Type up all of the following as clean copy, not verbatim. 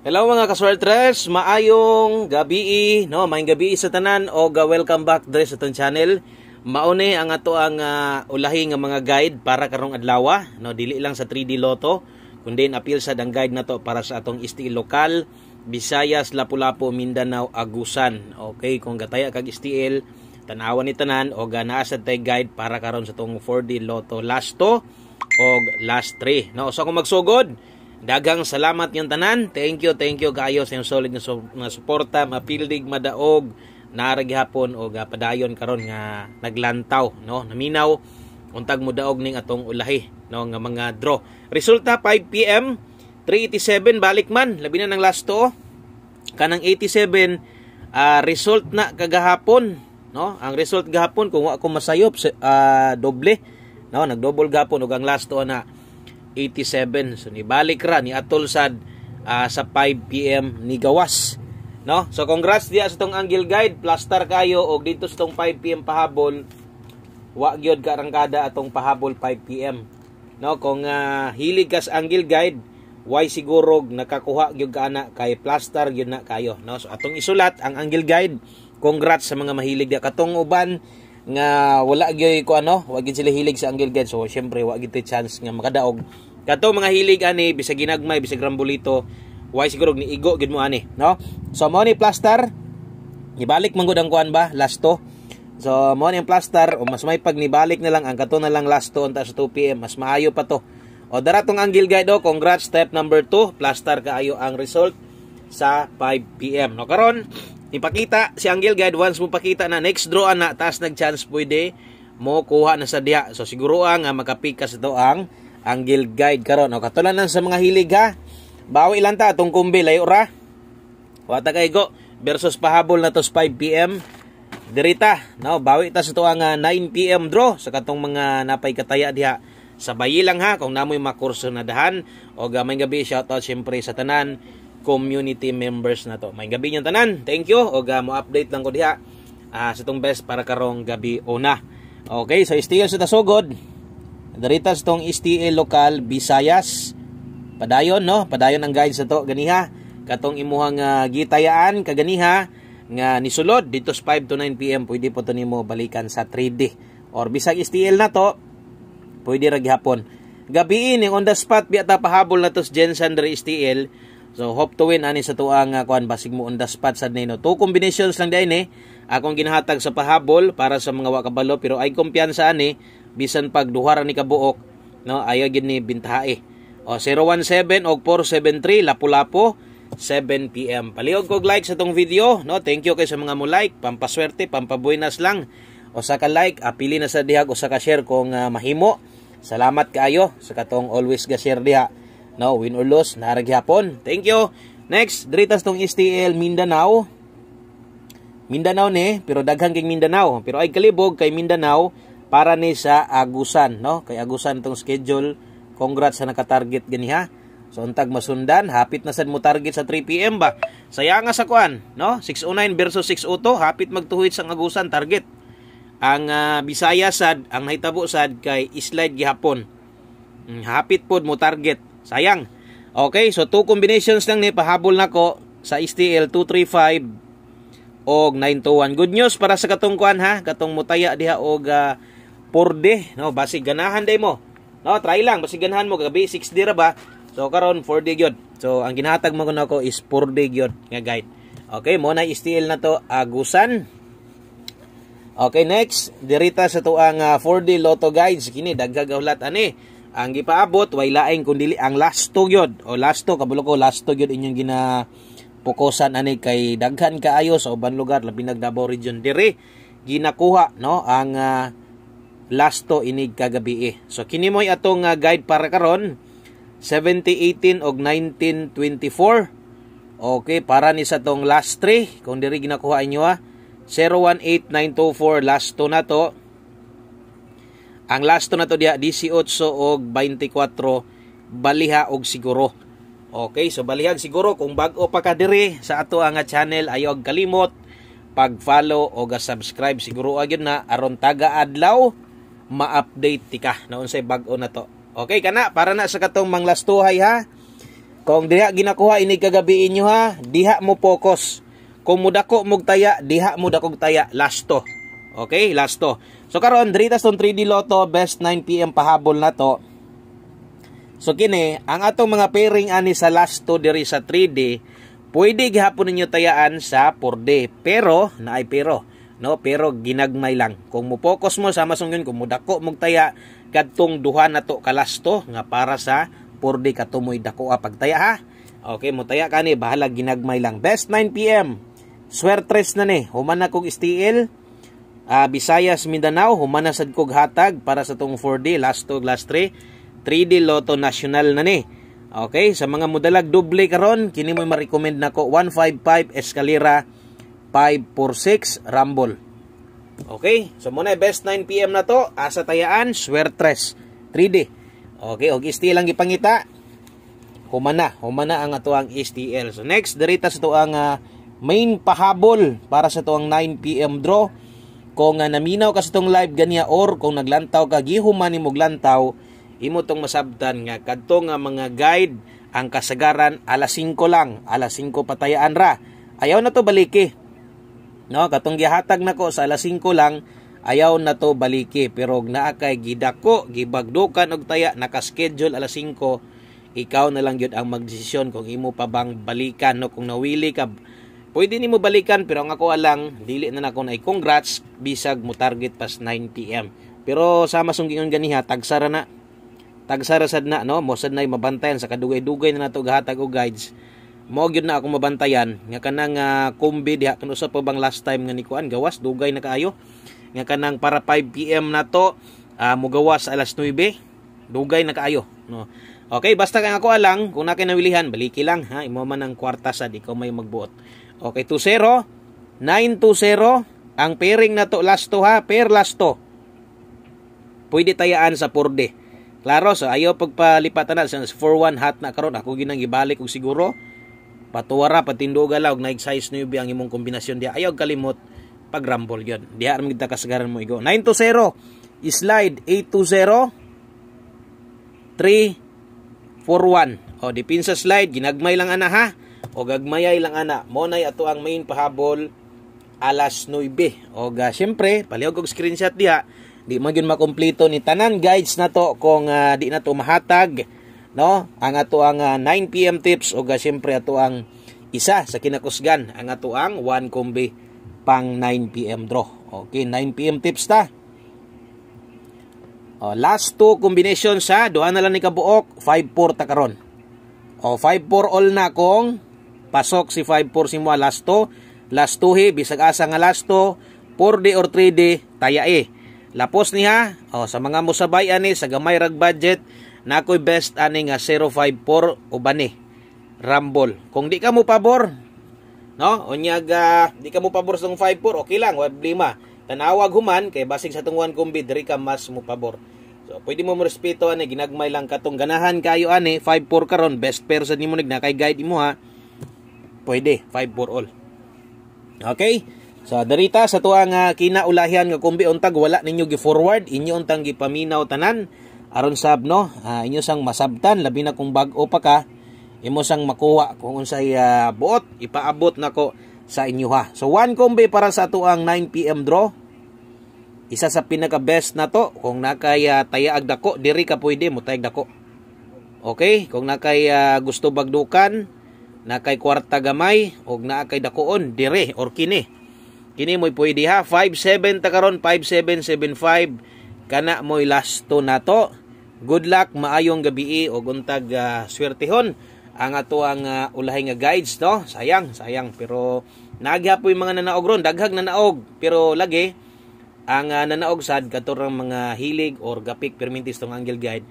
Hello mga kaswertres, maayong gabi, no? Maayong gabi sa tanan o welcome back dre sa tong channel. Mauni ang ato ang ulahi nga mga guide para karong adlaw, no? Dili lang sa 3D Lotto, kundi appeal sa dang guide nato para sa atong STL lokal, Visayas, Lapu-Lapu, Mindanao, Agusan. Okay, kung gataya kag STL, tanawan ni tanan o naa sa tay guide para karon sa tong 4D Lotto last 2 o last 3. No, so kung magsugod, dagang salamat yung tanan. Thank you kayo sa yung solid nga suporta, mapildig, madaog, naragihapon o padayon karon nga naglantaw, no? Naminaw untag mo daog ning atong ulahi, no, nga mga draw. Resulta 5 PM, 387 balik man, labi na ng last 2. Kanang 87 result na kagahapon, no? Ang result gahapon kung wa ko masayop doble, no? Nagdouble gahapon ug ang last 2 na 87. So nibalik ra ni atol sad sa 5 PM ni gawas, no? So congrats diya sa tong angle guide, plaster kayo og dito sa tong 5 PM pahabol wa gyud karangkada atong pahabol 5 PM, no? Kung hilig ka sa angle guide, why siguro nakakuha gyud ka ana kay plaster gyud na kayo, no? So atong isulat ang angle guide. Congrats sa mga mahilig diya. Katong uban nga wala gyud ko wa gyud sila hilig sa angle guide, so syempre wa gyud chance nga makadaog. Kato mga hilig ani bisag ginagmay bisag rambolito, why siguro ni igo gid mo ani, no? So mo ni plaster ibalik man gud ang kuan ba last 2. So mo ni plaster o mas may pag nibalik na lang ang kato na lang last 2 unta sa 2 PM, mas maayo pa to. O dara tong angle guide congrats step number 2, plaster kaayo ang result sa 5 PM. No karon ipakita si angle guide, once mo pakita na next draw na taas nag-chance pwede mo kuha na sa diha. So siguro nga makapika sa to ang angle guide karon. O katulanan sa mga hilig ha, bawi lang ta atong kumbi layo ra. Wata kay go versus pahabol na to 5 PM. Dirita, no, bawi ta sa to ang 9 PM draw sa katong mga napay kataya diha. Sabay lang ha kung namoy makurso na dahan. O may gabi shoutout syempre sa tanan community members na to. May gabi niyang tanan. Thank you. O mo update lang ko diha sa tong best para karong gabi una. Okay, so STL sa tasugod. Darita sa tong STL lokal Visayas. Padayon, no? Padayon ang guide sa to ganiha. Katong imuhang gitayaan kaganiha nga nisulod dito sa 5 to 9 PM, pwede po to nimo balikan sa 3D. Or bisag STL na to, pwede ra gihapon. Gabi ini on the spot biya pahabol na to sa Jensen dere STL. So hope to win ani sa tuang kuan basig mo on the spot sad nino. Two combinations lang din akong ginahatag sa pahabol para sa mga wa kabalo, pero ay kumpiyansa ani bisan pag duha ra ni kabuok, no, ayo gid ni bintahe. O 017 og 473 Lapu-Lapu 7 PM. Palihog kog like sa tong video, no? Thank you kay sa mga mo like, pampaswerte, pampabuenas lang. O sa ka like, apili na sa dihag o sa ka share kung mahimo. Salamat kaayo sa katong always ga share diha. No, win or lose, naraghapon. Thank you. Next, dritas tong STL Mindanao. Mindanao ni, pero daghan kay Mindanao. Pero ay kalibog kay Mindanao para ni sa Agusan, no? Kay Agusan tong schedule. Congrats sa naka-target ganiha. So untag masundan, hapit na sad mo target sa 3 PM ba. Saya nga sa kuan, no? 609 versus 602, hapit magtuhit sa Agusan target. Ang Visayas sad, ang nahitabo sad kay slide gihapon. Hapit pod mo target. Sayang. Okay, so two combinations lang ni pahabol nako sa STL 235 og 921. Good news para sa katong kuan ha, katong mutaya diha og 4D, no, basig ganahan day mo. No, try lang basig ganahan mo gabi 6D ra ba. So karon 4D gyud. So ang ginahatag mo nako is 4D gyud nga guide. Okay, mo na STL na to Agusan. Okay, next, dirita sa tuang 4D Lotto guides kini daghagawlat ani. Ang gipaabot way laing kundi ang last 2 gyud. O last 2 kabulo ko last 2 gyud inyong ginapokusan ani kay daghan kaayo sa uban lugar labi nag Davao region dire ginakuha, no, ang last 2 inig kagabi. So kini moy atong guide para karon 7018 og 1924. Okay, para ni sa tong last 3 kung diri ginakuha inyo 018924 last 2 na to. Ang last na to diya 18 og 24 baliha og siguro. Okay, so balihag siguro kung bag-o pa ka diri sa ato ang channel, ayaw kalimot pag-follow o ga-subscribe siguro agad na aron taga adlaw ma-update tika na unsay bag-o na to. Okay kana para na sa katong manglastuhay ha. Kung diha ginakuha ini kagabi inyo ha, diha mo focus. Kung mudako mog taya, diha mo dakog taya, lasto. Okay, lasto. So karon diri ta sa 3D Lotto, best 9 PM pahabol na to. So kini, ang atong mga pairing ani sa lasto diri sa 3D, pwede gihapon ninyo tayaan sa 4D. Pero naay pero, no, pero ginagmay lang. Kung mo focus mo sama sungyon, kung mudako mog taya kadtong duha na to kalasto nga para sa 4D katumoy dako pagtaya ha. Okay, mo taya kani bahala ginagmay lang. Best 9 PM. Swertres na ni. Human na kog STL. Visayas, Mindanao, human na sad kog hatag para sa tong 4D last 2 last 3. 3D Lotto National na ni. Okay, sa mga modalag doble karon, kini mo ma-recommend nako 155 Escalera 546 Rumble. Okay, so muna best 9 PM na to, asa tayaan, Swertres 3D. Okay, og STL lang gipangita. Humana ang atuang STL. So next, dirita sa tuang main pahabol para sa tuang 9 PM draw. Kung naminaw ka sa tong live ganiya or kung naglantaw ka gihuman nimo glantaw, imo tong masabtan nga kadto nga mga guide ang kasagaran alas 5 lang, alas 5 patayaan ra. Ayaw na to baliki. No, katong gihatag nako sa alas 5 lang, ayaw na to baliki, pero naa kay gidako, gibagdukan og taya naka-schedule alas 5, ikaw na lang gyud ang magdesisyon kung imo pa bang balikan. No, kung nawili ka, pwede nimo balikan, pero ang ako alang dili na nako na congrats bisag mo target pas 9 PM. Pero sama sung giingon ganiha, tagsara sad na, no, mo sad nay mabantayan sa kadugay-dugay na nato gahatag og guides. Mo gyud na ako mabantayan nga kanang kumbi diha kun usa pa bang last time nga nikuan gawas dugay na kaayo nga kanang para 5 PM na to, mo gawas alas 9, dugay na kaayo, no. Okay, basta kang ako alang kung na kay nawilihan baliki lang ha, imo man ang kwarta sad ikaw may magbuot. Okay, 20 920 ang pairing na to lasto ha, pair lasto. Pwede tayaan sa 4D. Klaro, so ayaw pagpalipatan na sa 4-1 hat na karon, ako ginang ibalik og siguro patuwara patinduga la og nag-size 9 ang imong kombinasyon dia. Ayaw kalimot pag rumble yun. Diha ram kita kasagaran mo igo. 920 slide 820 341. O dipinsa slide ginagmay lang ana ha. O gagmayay lang ana. Mo nay ato ang main pahabol alas 9. O syempre palihog og screenshot diha. Di man gyud makompleto ni tanan guides na to kung di na to mahatag, no, ang ato ang 9 PM tips o syempre ato ang isa sa kinakusgan ang ato ang 1 kombi pang 9 PM draw. Okay, 9 PM tips ta. Last 2 combination sa duha na lang ni kabuok 5-4 ta karon. 5-4 all na kung pasok si 5-4 si mo last 2 he bisag asa nga last 2 4D or 3D tayae. Lapos niya, sa mga musabay ani sa gamay rag budget, nakoy best ani nga 054 ubani Rumble. Kung di ka mo pabor, no, unyag di ka mo pabor sa 54, okay lang, wala problema. Tanawag human kay basig sa tong 1 kombi diri ka mas mo pabor. So pwede mo respeto ani ginagmay lang katong ganahan kayo ani 54 karon best pair sa nimo na kay guide imo ha. Pwede 54 all. Okay? So darita sa tuang kinaulahian nga kumbi untag wala ninyo gi-forward, inyo untang gipaminaw tanan aron sab no, inyo sang masabtan labi na kung bag-o pa ka, imo sang makuha kung unsay buot ipaabot nako sa inyo ha. So 1 kombi para sa tuang 9 PM draw. Isa sa pinaka best na to kung nakay tayaag dako diri ka pwede mo tayag dako. Okay, kung nakay gusto bagdukan, nakay kwarta gamay og nakay dakoon dire or kini. Kini mo'y pwede ha. 5-7 ta karon, 5-7-7-5. Kana mo'y last 2 na to. Good luck, maayong gabi o untag swertehon ang ato ang ulahay nga guides, no? Sayang. Pero naghapoy mga nanaog ron. Daghag nanaog. Pero lagi, ang nanaog sad katurang mga hilig or gapik permintis tong angle guide.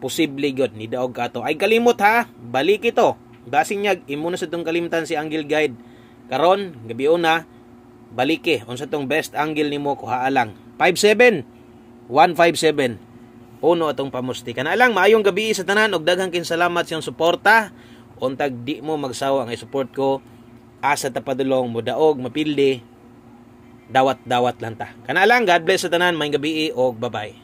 Posible yun. Nidaog ka to. Ay kalimot ha. Balik ito. Basing nyag, imo na sa itong kalimtan si angle guide. Karon, gabi una, balike unsa tong best angle nimo kuha lang 57 157 uno atong pamusti kana lang. Maayong gabi sa tanan og daghang salamat sa iyong suporta untag di mo magsawa ang i-support ko asa ta padulong mo daog mapildi dawat lang ta kana lang. God bless sa tanan, maayong gabi og bye-bye.